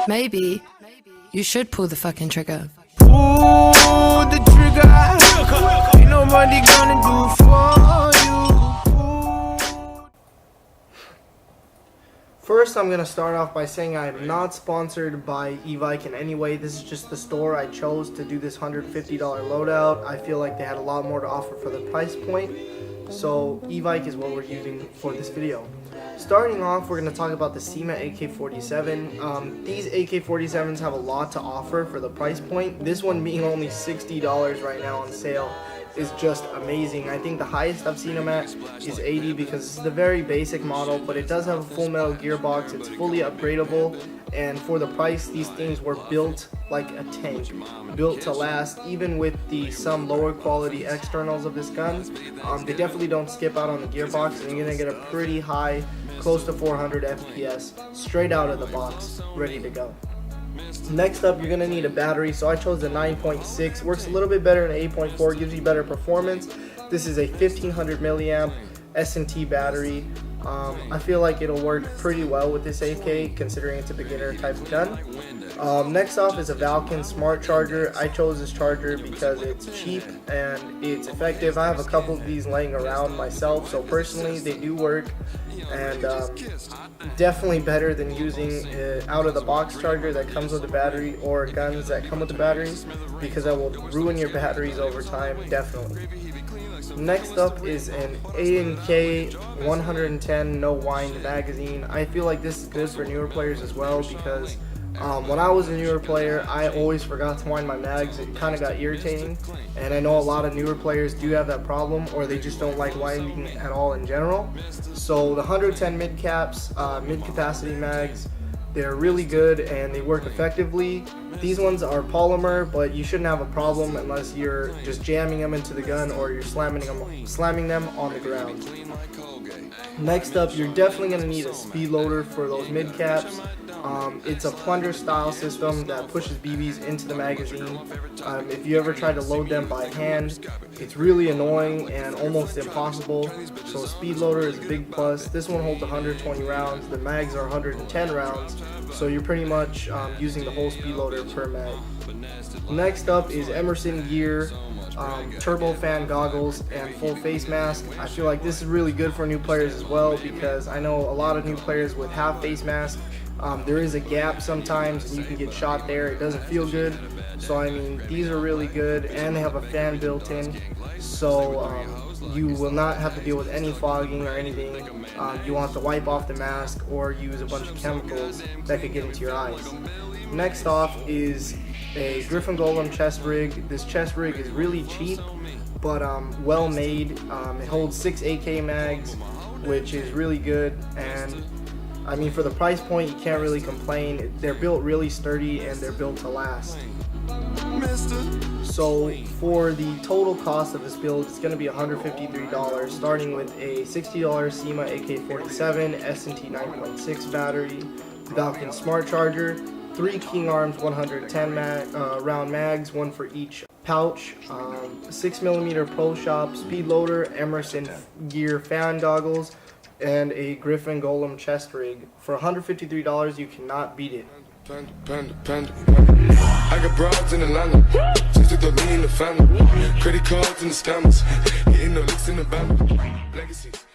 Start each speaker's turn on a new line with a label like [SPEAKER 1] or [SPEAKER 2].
[SPEAKER 1] Maybe you should pull the fucking trigger.
[SPEAKER 2] Pull the trigger. Ain't nobody gonna do for you. First, I'm gonna start off by saying I am not sponsored by e-Vike in any way. This is just the store I chose to do this $150 loadout. I feel like they had a lot more to offer for the price point, so e-Vike is what we're using for this video. Starting off, we're going to talk about the SEMA AK-47. These AK-47s have a lot to offer for the price point. This one being only $60 right now on sale is just amazing. I think the highest I've seen them at is 80 because it's the very basic model, but it does have a full metal gearbox. It's fully upgradable, and for the price, these things were built like a tank, built to last. Even with some lower quality externals of this gun, they definitely don't skip out on the gearbox, and you're gonna get a pretty high, close to 400 FPS straight out of the box, ready to go. Next up, you're going to need a battery, so I chose the 9.6. Works a little bit better than 8.4, gives you better performance. This is a 1500 milliamp S&T battery. I feel like it'll work pretty well with this AK, considering it's a beginner type of gun. Next off is a Valken Smart Charger. I chose this charger because it's cheap and it's effective. I have a couple of these laying around myself, so personally they do work, and definitely better than using an out-of-the-box charger that comes with a battery or guns that come with the batteries, because that will ruin your batteries over time, definitely. Next up is an A&K 110 no wind magazine. I feel like this is good for newer players as well, because when I was a newer player, I always forgot to wind my mags. It kind of got irritating, and I know a lot of newer players do have that problem, or they just don't like winding at all in general. So the 110 mid caps, mid capacity mags, they're really good and they work effectively. These ones are polymer, but you shouldn't have a problem unless you're just jamming them into the gun or you're slamming them on the ground. Next up, you're definitely going to need a speed loader for those mid caps. It's a plunger style system that pushes BBs into the magazine. If you ever try to load them by hand, it's really annoying and almost impossible, so a speed loader is a big plus. This one holds 120 rounds, the mags are 110 rounds, so you're pretty much using the whole speed loader per mag. Next up is Emerson Gear turbo fan goggles and full face mask. I feel like this is really good for new players as well, because I know a lot of new players with half face mask. There is a gap sometimes and you can get shot there. It doesn't feel good. So I mean, these are really good, and they have a fan built in, so you will not have to deal with any fogging or anything. You want to wipe off the mask or use a bunch of chemicals that could get into your eyes. Next off is a Griffin Golem chest rig. This chest rig is really cheap, but well made. It holds 6 AK mags, which is really good, and I mean, for the price point, you can't really complain. They're built really sturdy and they're built to last. So for the total cost of this build, it's going to be $153, starting with a $60 SEMA AK-47 S&T 9.6 battery, Valken Smart Charger, 3 King Arms 110 round mags, one for each pouch, 6mm Pro Shop speed loader, Emerson Gear fan goggles, and a Griffin Golem chest rig. For $153, you cannot beat it.
[SPEAKER 3] I got broads in Atlanta, just to throw me in the family. Credit cards and the scammers, getting no licks in the bank. Legacies.